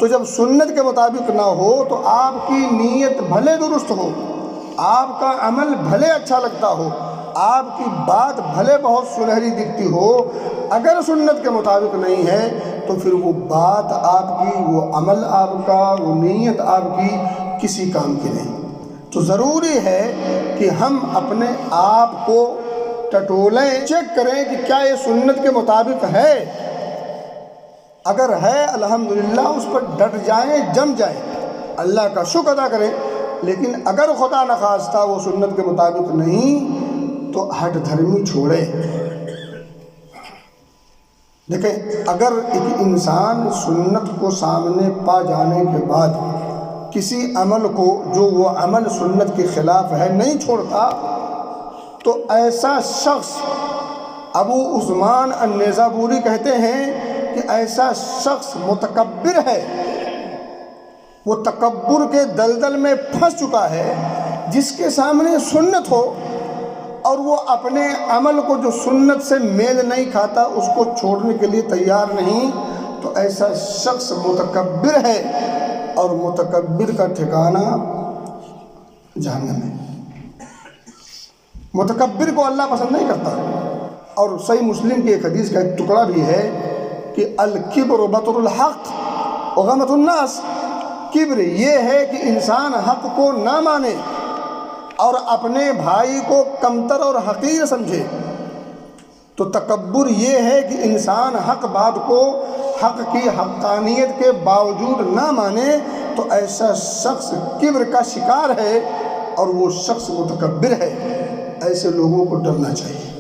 تو جب سنت کے مطابق نہ ہو تو آپ کی نیت بھلے درست ہو، آپ کا عمل بھلے اچھا لگتا ہو، آپ کی بات بھلے بہت سنہری دکھتی ہو، اگر سنت کے مطابق نہیں ہے تو پھر وہ بات آپ کی، وہ عمل آپ کا، وہ نیت آپ کی کسی کام کی نہیں۔ تو ضروری ہے کہ ہم اپنے آپ کو ٹٹولیں، چیک کریں کہ کیا یہ سنت کے مطابق ہے۔ اگر ہے الحمدللہ اس پر ڈٹ جائیں، جم جائیں، اللہ کا شکر ادا کریں۔ لیکن اگر خدا نخواستہ وہ سنت کے مطابق نہیں تو ہٹ دھرمی چھوڑے۔ دیکھیں، اگر ایک انسان سنت کو سامنے پا جانے کے بعد کسی عمل کو جو وہ عمل سنت کے خلاف ہے نہیں چھوڑتا تو ایسا شخص، ابو عثمان النیزابوری کہتے ہیں کہ ایسا شخص متکبر ہے، وہ تکبر کے دلدل میں پھنس چکا ہے۔ جس کے سامنے سنت ہو اور وہ اپنے عمل کو جو سنت سے میل نہیں کھاتا اس کو چھوڑنے کے لیے تیار نہیں، تو ایسا شخص متکبر ہے، اور متکبر کا ٹھکانہ جہنم ہے۔ متکبر کو اللہ پسند نہیں کرتا۔ اور صحیح مسلم کی ایک حدیث کا ایک ٹکڑا بھی ہے کہ الکبر بطر الحق وغمط الناس، کبر یہ ہے کہ انسان حق کو نہ مانے اور اپنے بھائی کو کمتر اور حقیر سمجھے۔ تو تکبر یہ ہے کہ انسان حق بات کو، حق کی حقانیت کے باوجود نہ مانے، تو ایسا شخص کبر کا شکار ہے اور وہ شخص متکبر ہے۔ ایسے لوگوں کو ڈرنا چاہیے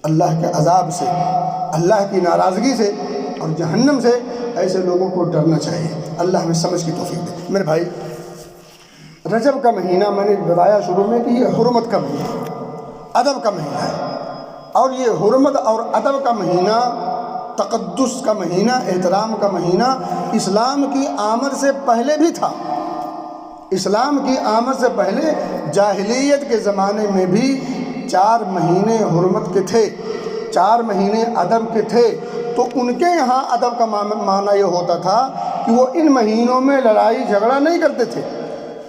اللہ کے عذاب سے، اللہ کی ناراضگی سے اور جہنم سے۔ ایسے لوگوں کو ڈرنا چاہیے۔ اللہ ہمیں سمجھ کی توفیق دے۔ میرے بھائی، رجب کا مہینہ میں نے بتایا شروع میں کہ یہ حرمت کا مہینہ، ادب کا مہینہ ہے، اور یہ حرمت اور ادب کا مہینہ، تقدس کا مہینہ، احترام کا مہینہ اسلام کی آمد سے پہلے بھی تھا۔ اسلام کی آمد سے پہلے جاہلیت کے زمانے میں بھی 4 مہینے حرمت کے تھے، 4 مہینے ادب کے تھے۔ تو ان کے یہاں ادب کا معنی یہ ہوتا تھا کہ وہ ان مہینوں میں لڑائی جھگڑا نہیں کرتے تھے،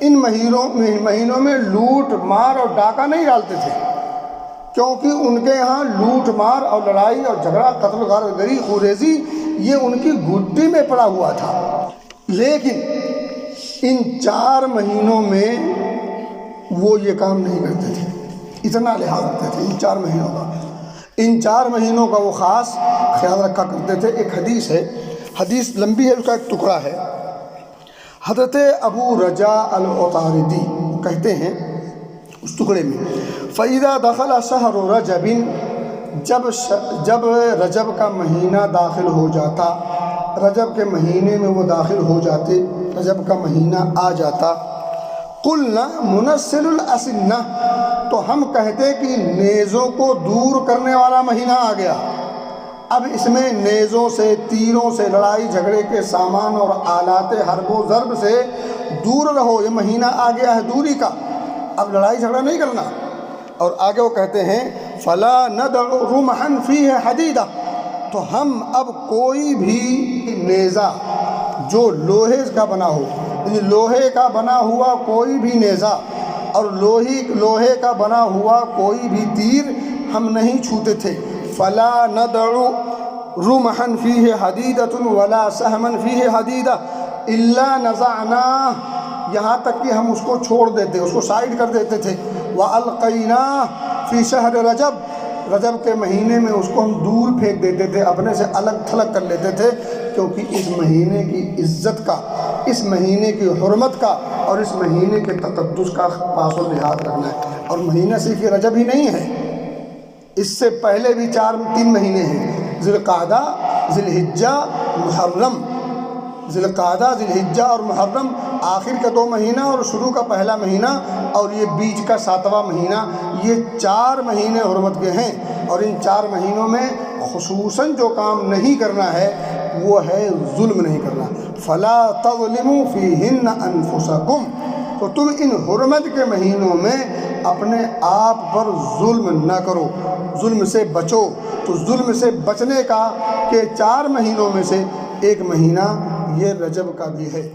ان مہینوں میں لوٹ مار اور ڈاکہ نہیں ڈالتے تھے، کیونکہ ان کے یہاں لوٹ مار اور لڑائی اور جھگڑا، قتل غارت خوریزی یہ ان کی گھٹی میں پڑا ہوا تھا۔ لیکن ان 4 مہینوں میں وہ یہ کام نہیں کرتے تھے، اتنا لحاظ رکھتے تھے ان 4 مہینوں کا۔ ان 4 مہینوں کا وہ خاص خیال رکھا کرتے تھے۔ ایک حدیث ہے، حدیث لمبی ہے، اس کا ایک ٹکڑا ہے۔ حضرت ابو رجا العطاردی کہتے ہیں اس ٹکڑے میں، فَإِذَا دَخَلَ شَهْرُ رَجَبٍ، جب رجب کا مہینہ داخل ہو جاتا، رجب کے مہینے میں وہ داخل ہو جاتے، رجب کا مہینہ آ جاتا، قُلْنَا مُنَسِّلُ الْأَسِنَّةِ، تو ہم کہتے کہ نیزوں کو دور کرنے والا مہینہ آ گیا۔ اب اس میں نیزوں سے، تیروں سے، لڑائی جھگڑے کے سامان اور آلات حرب و ضرب سے دور رہو، یہ مہینہ آ گیا ہے دوری کا، اب لڑائی جھگڑا نہیں کرنا۔ اور آگے وہ کہتے ہیں فَلَا نَدْعُ رُمْحًا فِيهِ حَدِيدًا، تو ہم اب کوئی بھی نیزہ جو لوہے کا بنا ہو، یعنی لوہے کا بنا ہوا کوئی بھی نیزہ اور لوہے کا بنا ہوا کوئی بھی تیر ہم نہیں چھوتے تھے۔ فَلَا نَدْعُ رُمْحًا فِيهِ حَدِيدَةٌ وَلَا سَهْمًا فِيهِ حَدِيدَةٌ إِلَّا نَزَعْنَاهُ، یہاں تک کہ ہم اس کو چھوڑ دیتے، اس کو سائڈ کر دیتے تھے۔ وَأَلْقَيْنَاهُ فِي شَهْرِ رَجَبٍ، رجب کے مہینے میں اس کو ہم دور پھینک دیتے تھے، اپنے سے الگ تھلگ کر لیتے تھے، کیونکہ اس مہینے کی عزت کا، اس مہینے کی حرمت کا اور اس مہینے کے تقدس کا پاس و لحاظ رکھنا ہے۔ اور مہینہ صرف یہ رجب ہی نہیں ہے، اس سے پہلے بھی 3 مہینے ہیں، ذی القعدہ، ذی الحجہ، محرم۔ ذی القعدہ، ذی الحجہ اور محرم آخر کا 2 مہینہ اور شروع کا پہلا مہینہ اور یہ بیچ کا 7واں مہینہ، یہ 4 مہینے حرمت کے ہیں۔ اور ان 4 مہینوں میں خصوصاً جو کام نہیں کرنا ہے وہ ہے ظلم نہیں کرنا۔ فَلَا تَظْلِمُوا فِيهِنَّ أَنفُسَكُمْ، تو تم ان حرمت کے مہینوں میں اپنے آپ پر ظلم نہ کرو، ظلم سے بچو۔ تو ظلم سے بچنے کا کہ 4 مہینوں میں سے ایک مہینہ یہ رجب کا بھی ہے۔